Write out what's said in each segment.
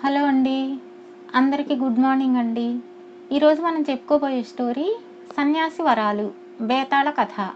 Hello అండి. అందరికీ good morning అండి. ఈరోజు మనం చెప్పుకోబోయే స్టోరీ సన్యాసి వరాలు బేతాళ కథ.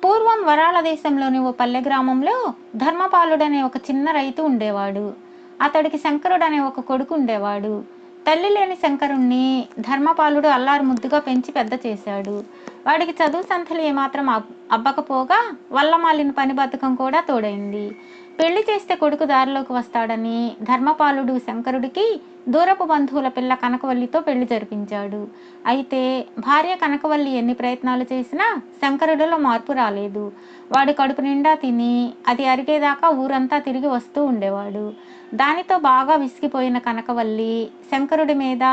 పూర్వం వరాల దేశంలోని ఓ పల్లె గ్రామంలో ధర్మపాలుడనే ఒక చిన్న రైతు ఉండేవాడు. అతడికి శంకరుడు అనే ఒక కొడుకు ఉండేవాడు. తల్లి లేని శంకరుణ్ణి ధర్మపాలుడు అల్లారు ముద్దుగా పెంచి పెద్ద చేశాడు. వాడికి చదువు సంతలు ఏమాత్రం అబ్బకపోగా వల్లమాలిన పని బద్ధకం కూడా తోడైంది. పెళ్లి చేస్తే కొడుకు దారిలోకి వస్తాడని ధర్మపాలుడు శంకరుడికి దూరపు బంధువుల పిల్ల కనకవల్లితో పెళ్లి జరిపించాడు. అయితే భార్య కనకవల్లి ఎన్ని ప్రయత్నాలు చేసినా శంకరుడిలో మార్పు రాలేదు. వాడు కడుపు నిండా తిని అది అరిగేదాకా ఊరంతా తిరిగి వస్తూ ఉండేవాడు. దానితో బాగా విసిగిపోయిన కనకవల్లి శంకరుడి మీద,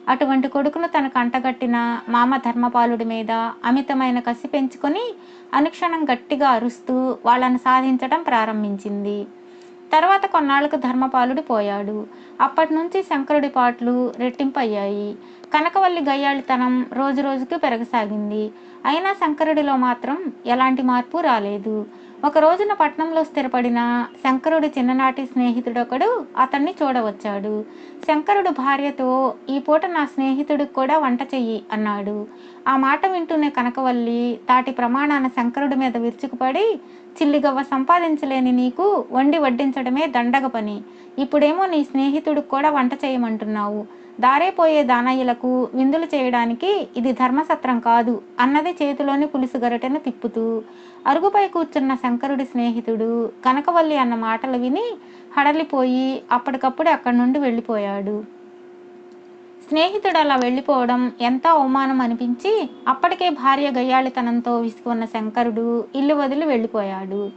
అటువంటి కొడుకును తనకు అంటగట్టిన మామ ధర్మపాలుడి మీద అమితమైన కసి పెంచుకొని అనుక్షణం గట్టిగా అరుస్తూ వాళ్ళను సాధించడం ప్రారంభించింది. తర్వాత కొన్నాళ్లకు ధర్మపాలుడు పోయాడు. అప్పటి నుంచి శంకరుడి పాటలు రెట్టింపయ్యాయి. కనకవల్లి గయ్యాళితనం రోజు రోజుకి పెరగసాగింది. అయినా శంకరుడిలో మాత్రం ఎలాంటి మార్పు రాలేదు. ఒక రోజున పట్నంలో స్థిరపడిన శంకరుడి చిన్ననాటి స్నేహితుడొకడు అతన్ని చూడవచ్చాడు. శంకరుడు భార్యతో, "ఈ పూట నా స్నేహితుడికి కూడా వంట చెయ్యి" అన్నాడు. ఆ మాట వింటూనే కనకవల్లి తాటి ప్రమాణాన శంకరుడి మీద విరుచుకుపడి, "చిల్లిగవ్వ సంపాదించలేని నీకు వండి వడ్డించడమే దండగ పని. ఇప్పుడేమో నీ స్నేహితుడికి కూడా వంట చేయమంటున్నావు. దారేపోయే దానయ్యలకు విందులు చేయడానికి ఇది ధర్మసత్రం కాదు" అన్నది చేతిలోని పులుసు గరిటెను తిప్పుతూ. అరుగుపై కూర్చున్న శంకరుడి స్నేహితుడు కనకవల్లి అన్న మాటలు విని హడలిపోయి అప్పటికప్పుడే అక్కడి నుండి వెళ్ళిపోయాడు. స్నేహితుడు అలా వెళ్ళిపోవడం ఎంతో అవమానం అనిపించి అప్పటికే భార్య గయ్యాళితనంతో విసుకున్న శంకరుడు ఇల్లు వదిలి వెళ్ళిపోయాడు.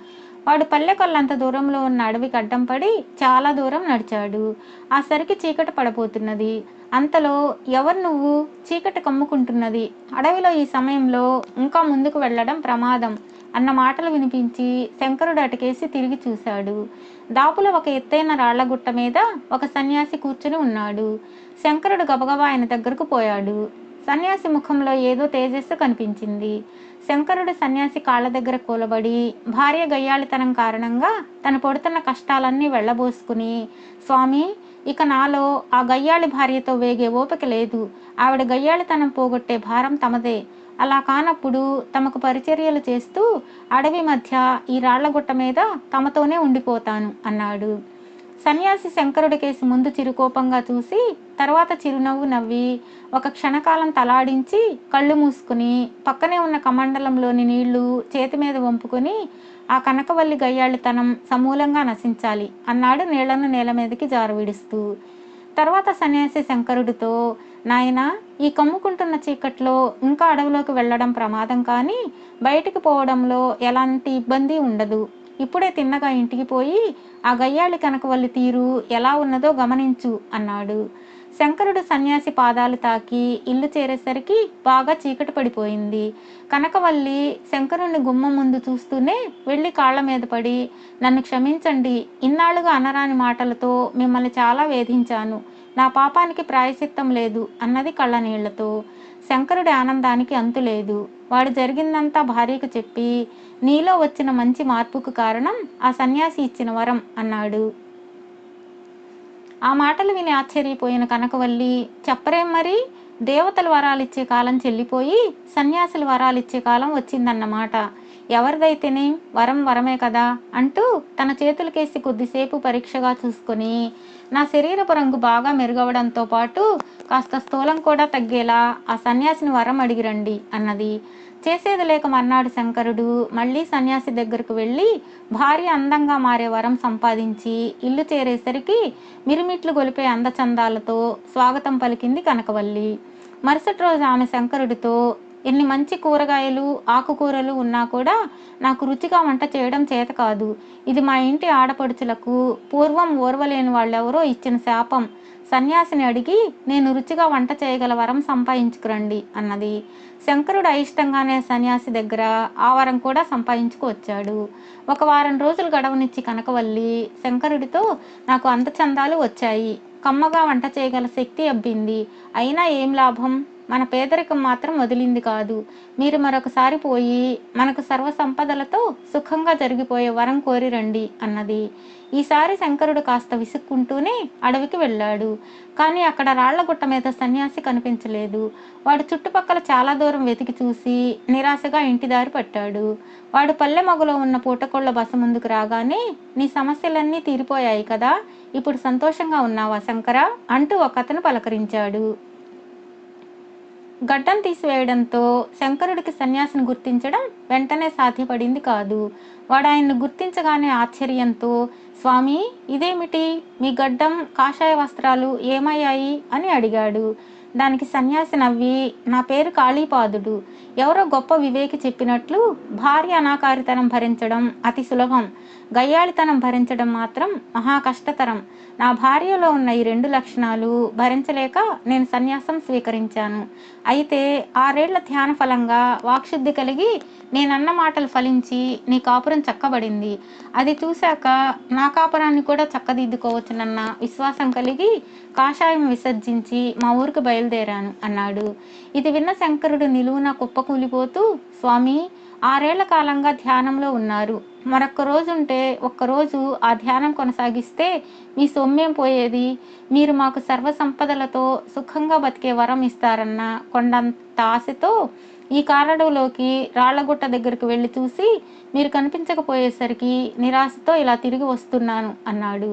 వాడు పల్లెకొల్లంత దూరంలో ఉన్న అడవికి అడ్డం పడి చాలా దూరం నడిచాడు. ఆ సరికి చీకటి పడబోతున్నది. అంతలో, "ఎవరు నువ్వు? చీకటి కమ్ముకుంటున్నది. అడవిలో ఈ సమయంలో ఇంకా ముందుకు వెళ్ళడం ప్రమాదం" అన్న మాటలు వినిపించి శంకరుడు అటుకేసి తిరిగి చూశాడు. దాపులో ఒక ఎత్తైన రాళ్లగుట్ట మీద ఒక సన్యాసి కూర్చుని ఉన్నాడు. శంకరుడు గబగబా ఆయన దగ్గరకు పోయాడు. సన్యాసి ముఖంలో ఏదో తేజస్సు కనిపించింది. శంకరుడు సన్యాసి కాళ్ళ దగ్గర కూలబడి భార్య గయ్యాళితనం కారణంగా తను పడుతున్న కష్టాలన్నీ వెళ్ళబోసుకుని, "స్వామి, ఇక నాలో ఆ గయ్యాళి భార్యతో వేగే ఓపిక లేదు. ఆవిడ గయ్యాళితనం పోగొట్టే భారం తమదే. అలా కానప్పుడు తమకు పరిచర్యలు చేస్తూ అడవి మధ్య ఈ రాళ్లగుట్ట మీద తమతోనే ఉండిపోతాను" అన్నాడు. సన్యాసి శంకరుడి కేసి ముందు చిరుకోపంగా చూసి తర్వాత చిరునవ్వు నవ్వి ఒక క్షణకాలం తలాడించి కళ్ళు మూసుకుని పక్కనే ఉన్న కమండలంలోని నీళ్లు చేతి మీద వంపుకొని, "ఆ కనకవల్లి గయ్యాళితనం సమూలంగా నశించాలి" అన్నాడు నీళ్లను నేల మీదకి జారవిడుస్తూ. తర్వాత సన్యాసి శంకరుడితో, "నాయనా, ఈ కమ్ముకుంటున్న చీకట్లో ఇంకా అడవిలోకి వెళ్ళడం ప్రమాదం, కానీ బయటికి పోవడంలో ఎలాంటి ఇబ్బంది ఉండదు. ఇప్పుడే తిన్నగా ఇంటికి పోయి ఆ గయ్యాళి కనకవల్లి తీరు ఎలా ఉన్నదో గమనించు" అన్నాడు. శంకరుడు సన్యాసి పాదాలు తాకి ఇల్లు చేరేసరికి బాగా చీకటి పడిపోయింది. కనకవల్లి శంకరుణ్ణి గుమ్మం ముందు చూస్తూనే వెళ్ళి కాళ్ల మీద పడి, "నన్ను క్షమించండి. ఇన్నాళ్లుగా అనరాని మాటలతో మిమ్మల్ని చాలా వేధించాను. నా పాపానికి ప్రాయశ్చిత్తం లేదు" అన్నది కళ్ళ నీళ్లతో. శంకరుడి ఆనందానికి అంతులేదు. వాడు జరిగిందంతా భార్యకు చెప్పి, "నీలో వచ్చిన మంచి మార్పుకు కారణం ఆ సన్యాసి ఇచ్చిన వరం" అన్నాడు. ఆ మాటలు విని ఆశ్చర్యపోయిన కనకవల్లి, "చెప్పరేం మరి? దేవతలు వరాలిచ్చే కాలం చెల్లిపోయి సన్యాసులు వరాలిచ్చే కాలం వచ్చిందన్నమాట. ఎవరిదైతేనే వరం వరమే కదా" అంటూ తన చేతులకేసి కొద్దిసేపు పరీక్షగా చూసుకొని, "నా శరీరపు రంగు బాగా మెరుగవడంతో పాటు కాస్త స్థూలం కూడా తగ్గేలా ఆ సన్యాసిని వరం అడిగిరండి" అన్నది. చేసేది లేక మర్నాడు శంకరుడు మళ్ళీ సన్యాసి దగ్గరకు వెళ్ళి భార్య అందంగా మారే వరం సంపాదించి ఇల్లు చేరేసరికి మిరుమిట్లు గొలిపే అందచందాలతో స్వాగతం పలికింది కనకవల్లి. మరుసటి రోజు ఆమె శంకరుడితో, "ఎన్ని మంచి కూరగాయలు ఆకుకూరలు ఉన్నా కూడా నాకు రుచిగా వంట చేయడం చేత కాదు. ఇది మా ఇంటి ఆడపడుచులకు పూర్వం ఓర్వలేని వాళ్ళెవరో ఇచ్చిన శాపం. సన్యాసిని అడిగి నేను రుచిగా వంట చేయగల వరం సంపాదించుకురండి" అన్నది. శంకరుడు అయిష్టంగానే సన్యాసి దగ్గర ఆ వరం కూడా సంపాదించుకు వచ్చాడు. ఒక వారం రోజులు గడవనిచ్చి కనకవల్లి శంకరుడితో, "నాకు అందచందాలు వచ్చాయి, కమ్మగా వంట చేయగల శక్తి అబ్బింది. అయినా ఏం లాభం? మన పేదరికం మాత్రం వదిలింది కాదు. మీరు మరొకసారి పోయి మనకు సర్వ సంపదలతో సుఖంగా జరిగిపోయే వరం కోరి రండి అన్నది. ఈసారి శంకరుడు కాస్త విసుక్కుంటూనే అడవికి వెళ్ళాడు. కానీ అక్కడ రాళ్లగుట్ట మీద సన్యాసి కనిపించలేదు. వాడు చుట్టుపక్కల చాలా దూరం వెతికి చూసి నిరాశగా ఇంటి దారి పట్టాడు. వాడు పల్లె మొగలో ఉన్న పూటకోళ్ల బస ముందుకు రాగానే, నీ సమస్యలన్నీ తీరిపోయాయి కదా, ఇప్పుడు సంతోషంగా ఉన్నావా శంకరా అంటూ ఒకతను పలకరించాడు. గడ్డం తీసివేయడంతో శంకరుడికి సన్యాసిని గుర్తించడం వెంటనే సాధ్యపడింది కాదు. వాడు ఆయన్ను గుర్తించగానే ఆశ్చర్యంతో, స్వామి, ఇదేమిటి, మీ గడ్డం కాషాయ వస్త్రాలు ఏమయ్యాయి అని అడిగాడు. దానికి సన్యాసి నవ్వి, నా పేరు కాళీపాదుడు. ఎవరో గొప్ప వివేకి చెప్పినట్లు భార్య అనాకారితనం భరించడం అతి సులభం, గయ్యాళితనం భరించడం మాత్రం మహా కష్టతరం. నా భార్యలో ఉన్న ఈ 2 లక్షణాలు భరించలేక నేను సన్యాసం స్వీకరించాను. అయితే 6 ఏళ్ల ధ్యాన ఫలంగా వాక్శుద్ధి కలిగి నేనన్న మాటలు ఫలించి నీ కాపురం చక్కబడింది. అది చూశాక నా కాపురాన్ని కూడా చక్కదిద్దుకోవచ్చునన్న విశ్వాసం కలిగి కాషాయం విసర్జించి మా ఊరికి బయలుదేరాను అన్నాడు. ఇది విన్న శంకరుడు నిలువున కుప్పకూలిపోతూ, స్వామి, 6 ఏళ్ల కాలంగా ధ్యానంలో ఉన్నారు. మరొక్క రోజుంటే ఒక్కరోజు ఆ ధ్యానం కొనసాగిస్తే మీ సొమ్మేం పోయేది? మీరు మాకు సర్వ సంపదలతో సుఖంగా బతికే వరం ఇస్తారన్న కొండంత ఆశతో ఈ కారడవులోకి రాళ్లగుట్ట దగ్గరకు వెళ్ళి చూసి మీరు కనిపించకపోయేసరికి నిరాశతో ఇలా తిరిగి వస్తున్నాను అన్నాడు.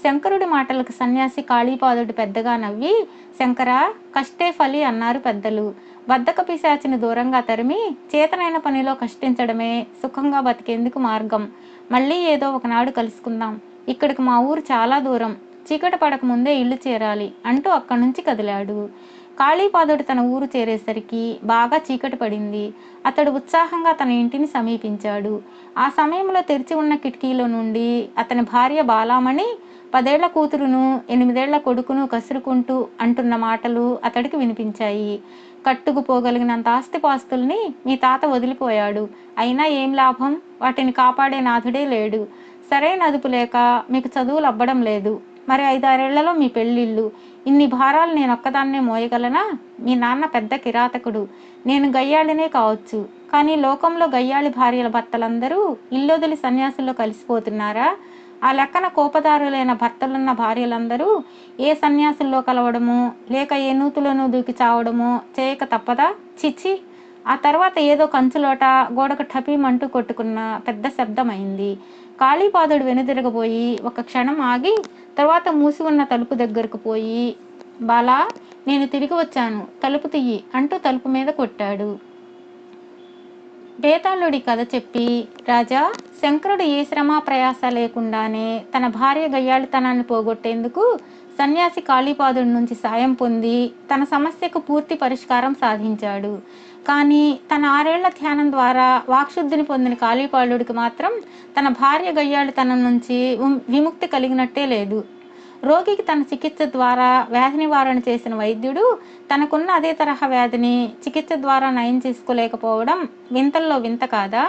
శంకరుడి మాటలకు సన్యాసి కాళీపాదుడు పెద్దగా నవ్వి, శంకరా, కష్టే ఫలి అన్నారు పెద్దలు. బద్ధక పిశాచిని దూరంగా తరిమి చేతనైన పనిలో కష్టించడమే సుఖంగా బతికేందుకు మార్గం. మళ్ళీ ఏదో ఒకనాడు కలుసుకుందాం. ఇక్కడికి మా ఊరు చాలా దూరం, చీకటి పడక ముందే ఇల్లు చేరాలి అంటూ అక్కడి నుంచి కదిలాడు. కాళీపాదుడు తన ఊరు చేరేసరికి బాగా చీకటి పడింది. అతడు ఉత్సాహంగా తన ఇంటిని సమీపించాడు. ఆ సమయంలో తెరిచి ఉన్న కిటికీలో నుండి అతని భార్య బాలామణి 10 ఏళ్ల కూతురును 8 ఏళ్ల కొడుకును కసురుకుంటూ అంటున్న మాటలు అతడికి వినిపించాయి. కట్టుకుపోగలిగినంత ఆస్తిపాస్తుల్ని మీ తాత వదిలిపోయాడు. అయినా ఏం లాభం? వాటిని కాపాడే నాథుడే లేడు. సరైన అదుపు లేక మీకు చదువులు అబ్బడం లేదు. మరి 5-6 ఏళ్లలో మీ పెళ్ళిళ్ళు. ఇన్ని భారాలు నేనొక్కదాన్నే మోయగలనా? మీ నాన్న పెద్ద కిరాతకుడు. నేను గయ్యాళినే కావచ్చు, కానీ లోకంలో గయ్యాళి భార్యల భర్తలందరూ ఇల్లొదిలి సన్యాసుల్లో కలిసిపోతున్నారా? ఆ లెక్కన కోపదారులైన భర్తలున్న భార్యలందరూ ఏ సన్యాసుల్లో కలవడమో లేక ఏ నూతులోనూ దూకి చావడమో చేయక తప్పదా? చిచ్చి! ఆ తర్వాత ఏదో కంచులోట గోడకు టపీమంటూ కొట్టుకున్న పెద్ద శబ్దమైంది. కాళీపాదుడు వెనుదిరగబోయి ఒక క్షణం ఆగి తర్వాత మూసి ఉన్న తలుపు దగ్గరకు పోయి, బాలా, నేను తిరిగి వచ్చాను, తలుపు తీయి అంటూ తలుపు మీద కొట్టాడు. బేతాళుడి కథ చెప్పి, రాజా, శంకరుడు ఏ శ్రమ ప్రయాస లేకుండానే తన భార్య గయ్యాళితనాన్ని పోగొట్టేందుకు సన్యాసి కాళీపాదుడి నుంచి సాయం పొంది తన సమస్యకు పూర్తి పరిష్కారం సాధించాడు. కానీ తన 6 ఏళ్ల ధ్యానం ద్వారా వాక్శుద్ధిని పొందిన కాళీపాదుడికి మాత్రం తన భార్య గయ్యాళితనం నుంచి విముక్తి కలిగినట్టే లేదు. రోగికి తన చికిత్స ద్వారా వ్యాధి నివారణ చేసిన వైద్యుడు తనకున్న అదే తరహా వ్యాధిని చికిత్స ద్వారా నయం చేసుకోలేకపోవడం వింతల్లో వింత కాదా?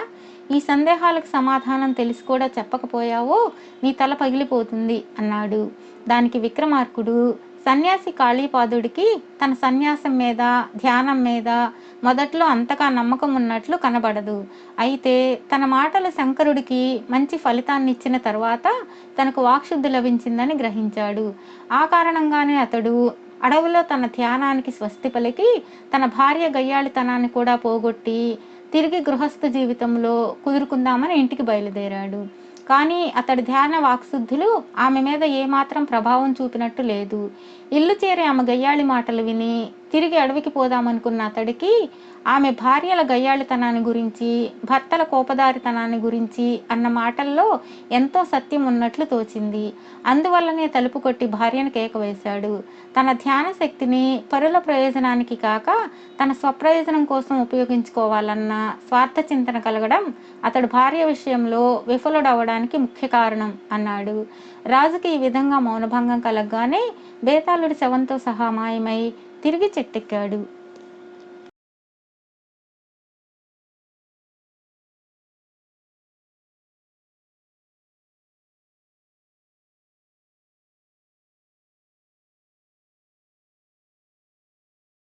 ఈ సందేహాలకు సమాధానం తెలిసి కూడా చెప్పకపోయావో నీ తల పగిలిపోతుంది అన్నాడు. దానికి విక్రమార్కుడు, సన్యాసి కాళీపాదుడికి తన సన్యాసం మీద ధ్యానం మీద మొదట్లో అంతగా నమ్మకం ఉన్నట్లు కనబడదు. అయితే తన మాటలు శంకరుడికి మంచి ఫలితాన్ని ఇచ్చిన తర్వాత తనకు వాక్శుద్ధి లభించిందని గ్రహించాడు. ఆ కారణంగానే అతడు అడవిలో తన ధ్యానానికి స్వస్తి పలికి తన భార్య గయ్యాళితనాన్ని కూడా పోగొట్టి తిరిగి గృహస్థ జీవితంలో కుదురుకుందామని ఇంటికి బయలుదేరాడు. కానీ అతడి ధ్యాన వాక్శుద్ధులు ఆమె మీద ఏమాత్రం ప్రభావం చూపినట్టు లేదు. ఇల్లు చేరి ఆమె గయ్యాళి మాటలు విని తిరిగి అడవికి పోదామనుకున్న అతడికి ఆమె భార్యల గయ్యాళితనాన్ని గురించి, భర్తల కోపదారితనాన్ని గురించి అన్న మాటల్లో ఎంతో సత్యం ఉన్నట్లు తోచింది. అందువల్లనే తలుపు కొట్టి భార్యను కేకవేశాడు. తన ధ్యాన శక్తిని పరుల ప్రయోజనానికి కాక తన స్వప్రయోజనం కోసం ఉపయోగించుకోవాలన్న స్వార్థ చింతన కలగడం అతడు భార్య విషయంలో విఫలుడవడానికి ముఖ్య కారణం అన్నాడు. రాజుకి ఈ విధంగా మౌనభంగం కలగగానే బేతాళుడి శవంతో సహా మాయమై తిరిగి చెట్టెక్కాడు.